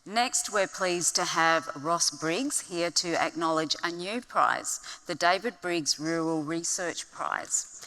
Next, we're pleased to have Ross Briggs here to acknowledge a new prize, the David Briggs Rural Research Prize.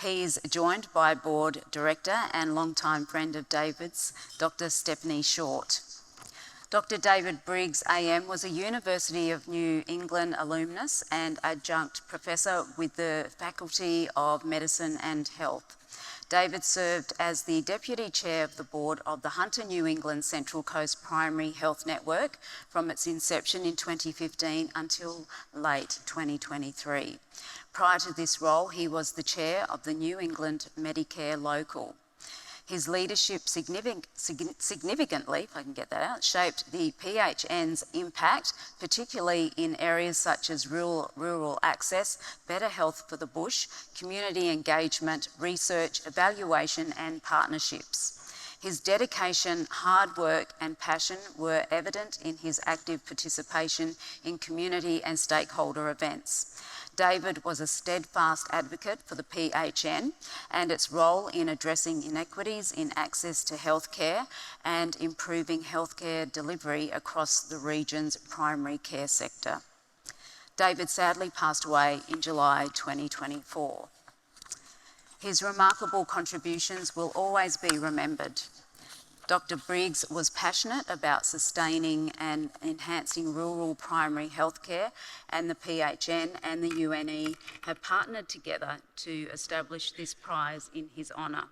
He is joined by Board Director and longtime friend of David's, Dr. Stephanie Short. Dr. David Briggs AM was a University of New England alumnus and adjunct professor with the Faculty of Medicine and Health. David served as the Deputy Chair of the Board of the Hunter New England Central Coast Primary Health Network from its inception in 2015 until late 2023. Prior to this role, he was the Chair of the New England Medicare Local. His leadership significantly, if I can get that out, shaped the PHN's impact, particularly in areas such as rural access, better health for the bush, community engagement, research, evaluation and partnerships. His dedication, hard work and passion were evident in his active participation in community and stakeholder events. David was a steadfast advocate for the PHN and its role in addressing inequities in access to healthcare and improving healthcare delivery across the region's primary care sector. David sadly passed away in July 2024. His remarkable contributions will always be remembered. Dr. Briggs was passionate about sustaining and enhancing rural primary healthcare, and the PHN and the UNE have partnered together to establish this prize in his honour.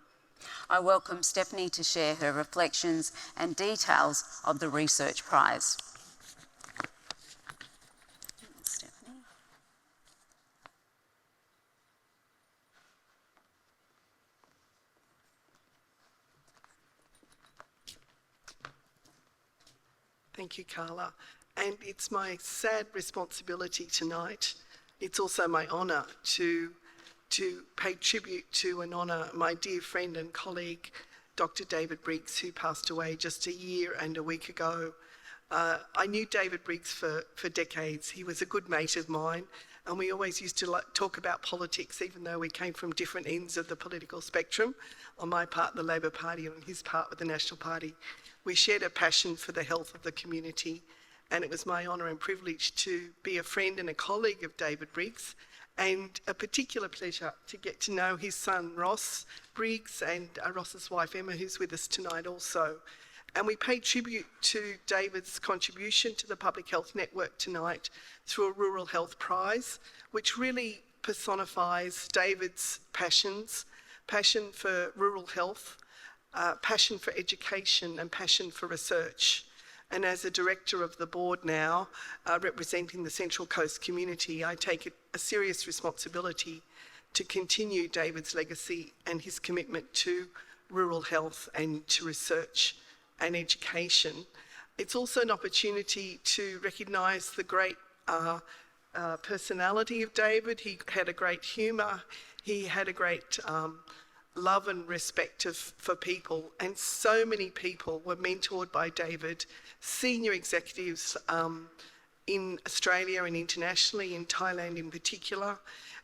I welcome Stephanie to share her reflections and details of the research prize. Stephanie. Thank you, Carla. And it's my sad responsibility tonight. It's also my honour to pay tribute to and honour my dear friend and colleague, Dr. David Briggs, who passed away just a year and a week ago. I knew David Briggs for decades. He was a good mate of mine, and we always used to talk about politics, even though we came from different ends of the political spectrum. On my part, the Labor Party, and on his part, with the National Party. We shared a passion for the health of the community, and it was my honour and privilege to be a friend and a colleague of David Briggs, and a particular pleasure to get to know his son Ross Briggs and Ross's wife Emma, who's with us tonight also. And we pay tribute to David's contribution to the Public Health Network tonight through a Rural Health Prize, which really personifies David's passions, passion for rural health, passion for education and passion for research. And as a director of the board now, representing the Central Coast community, I take a serious responsibility to continue David's legacy and his commitment to rural health and to research and education. It's also an opportunity to recognise the great personality of David. He had a great humour, he had a great love and respect for people, and so many people were mentored by David, senior executives in Australia and internationally, in Thailand in particular.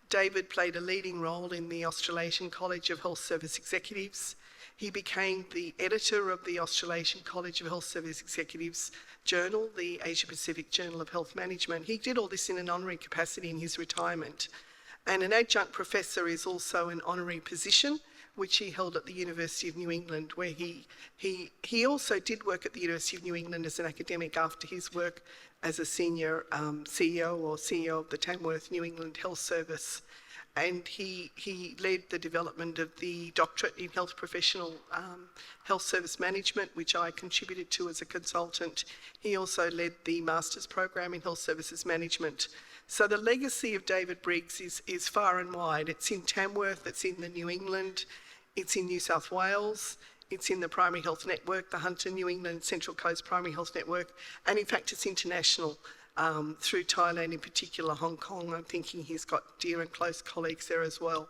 David played a leading role in the Australasian College of Health Service Executives. He became the editor of the Australasian College of Health Service Executives journal, the Asia Pacific Journal of Health Management. He did all this in an honorary capacity in his retirement. And an adjunct professor is also an honorary position, which he held at the University of New England, where he also did work at the University of New England as an academic after his work as a senior CEO of the Tamworth New England Health Service. And he led the development of the doctorate in health professional health service management, which I contributed to as a consultant. He also led the master's program in health services management. So the legacy of David Briggs is far and wide. It's in Tamworth, it's in the New England, it's in New South Wales, it's in the Primary Health Network, the Hunter New England Central Coast Primary Health Network, and in fact it's international through Thailand, in particular Hong Kong. I'm thinking he's got dear and close colleagues there as well.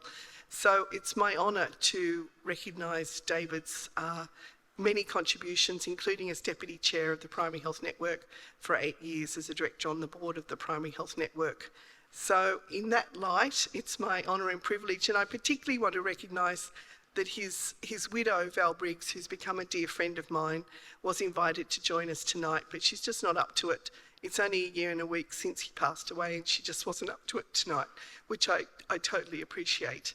So it's my honour to recognise David's many contributions, including as Deputy Chair of the Primary Health Network for 8 years as a Director on the board of the Primary Health Network. So in that light, it's my honour and privilege, and I particularly want to recognise that his widow, Val Briggs, who's become a dear friend of mine, was invited to join us tonight, but she's just not up to it. It's only a year and a week since he passed away, and she just wasn't up to it tonight, which I totally appreciate.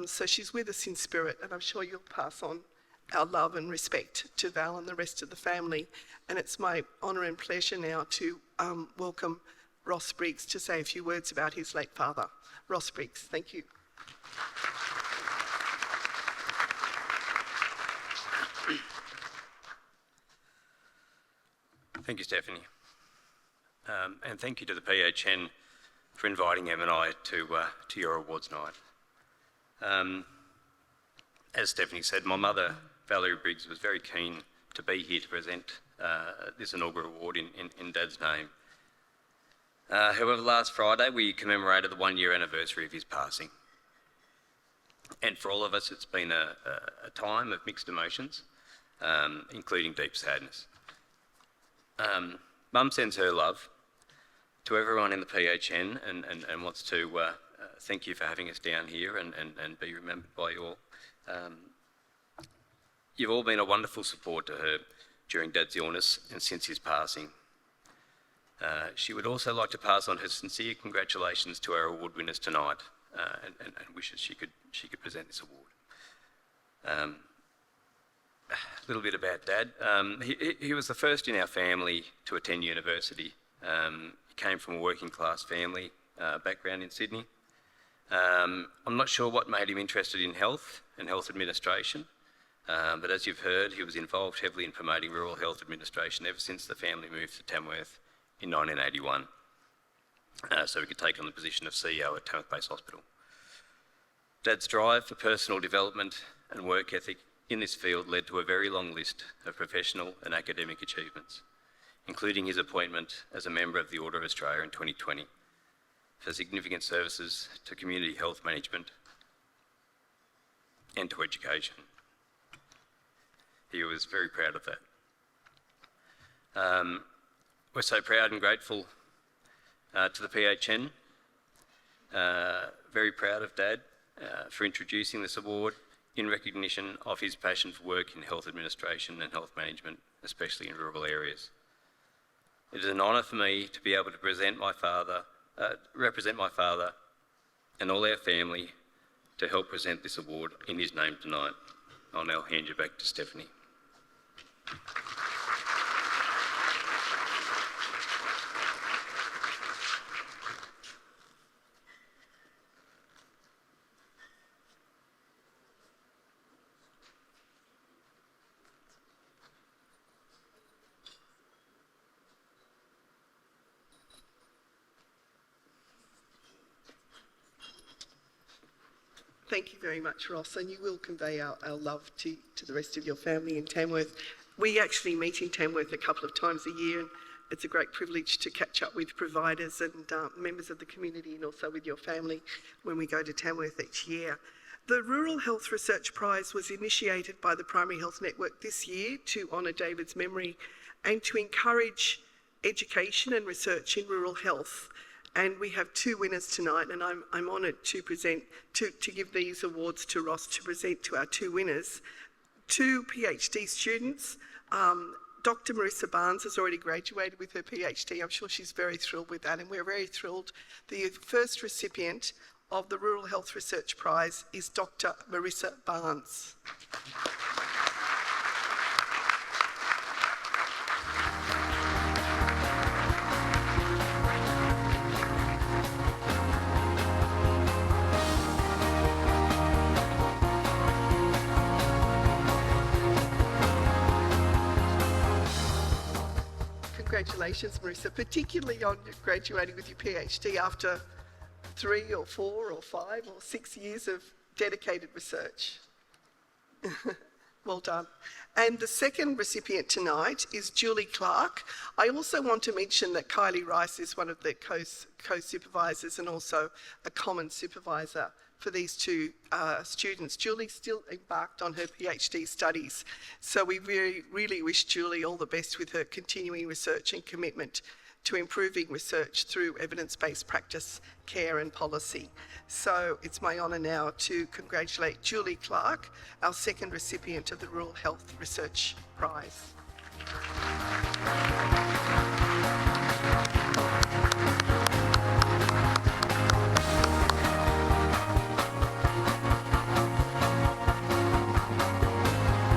So she's with us in spirit, and I'm sure you'll pass on our love and respect to Val and the rest of the family. And it's my honour and pleasure now to welcome Ross Briggs to say a few words about his late father. Ross Briggs, thank you. Thank you, Stephanie. And thank you to the PHN for inviting Em and I to your awards night. As Stephanie said, my mother, Valerie Briggs, was very keen to be here to present this inaugural award in Dad's name. However, last Friday we commemorated the 1 year anniversary of his passing. And for all of us, it's been a time of mixed emotions, including deep sadness. Mum sends her love to everyone in the PHN and wants to thank you for having us down here and be remembered by you all. You've all been a wonderful support to her during Dad's illness and since his passing. She would also like to pass on her sincere congratulations to our award winners tonight and wishes she could present this award. A little bit about Dad. He was the first in our family to attend university. He came from a working class family background in Sydney. I'm not sure what made him interested in health and health administration, but as you've heard, he was involved heavily in promoting rural health administration ever since the family moved to Tamworth in 1981, so he could take on the position of CEO at Tamworth Base Hospital. Dad's drive for personal development and work ethic in this field led to a very long list of professional and academic achievements, including his appointment as a member of the Order of Australia in 2020 for significant services to community health management and to education. He was very proud of that. We're so proud and grateful to the PHN, very proud of Dad for introducing this award in recognition of his passion for work in health administration and health management, especially in rural areas. It is an honour for me to be able to represent my father and all our family to help present this award in his name tonight. I'll now hand you back to Stephanie. Thank you very much, Ross, and you will convey our love to the rest of your family in Tamworth. We actually meet in Tamworth a couple of times a year, and it's a great privilege to catch up with providers and members of the community and also with your family when we go to Tamworth each year. The Rural Health Research Prize was initiated by the Primary Health Network this year to honour David's memory and to encourage education and research in rural health. And we have two winners tonight, and I'm honoured to give these awards to Ross to present to our two winners. Two PhD students. Dr. Marissa Barnes has already graduated with her PhD. I'm sure she's very thrilled with that, and we're very thrilled. The first recipient of the Rural Health Research Prize is Dr. Marissa Barnes. Congratulations, Marissa, particularly on graduating with your PhD after 3 or 4 or 5 or 6 years of dedicated research. Well done. And the second recipient tonight is Julie Clark. I also want to mention that Kylie Rice is one of the co-supervisors and also a common supervisor for these two students. Julie's still embarked on her PhD studies, so we really wish Julie all the best with her continuing research and commitment to improving research through evidence-based practice, care and policy. So it's my honour now to congratulate Julie Clark, our second recipient of the Rural Health Research Prize.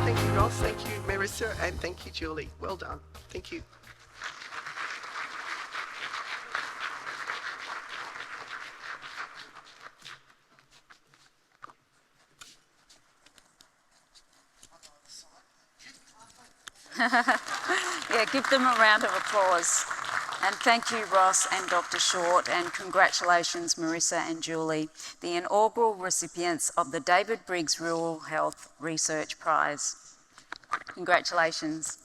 Thank you, Ross. Thank you, Marissa, and thank you, Julie. Well done. Thank you. Yeah, give them a round of applause. And thank you, Ross and Dr. Short, and congratulations, Marissa and Julie, the inaugural recipients of the David Briggs Rural Health Research Prize. Congratulations.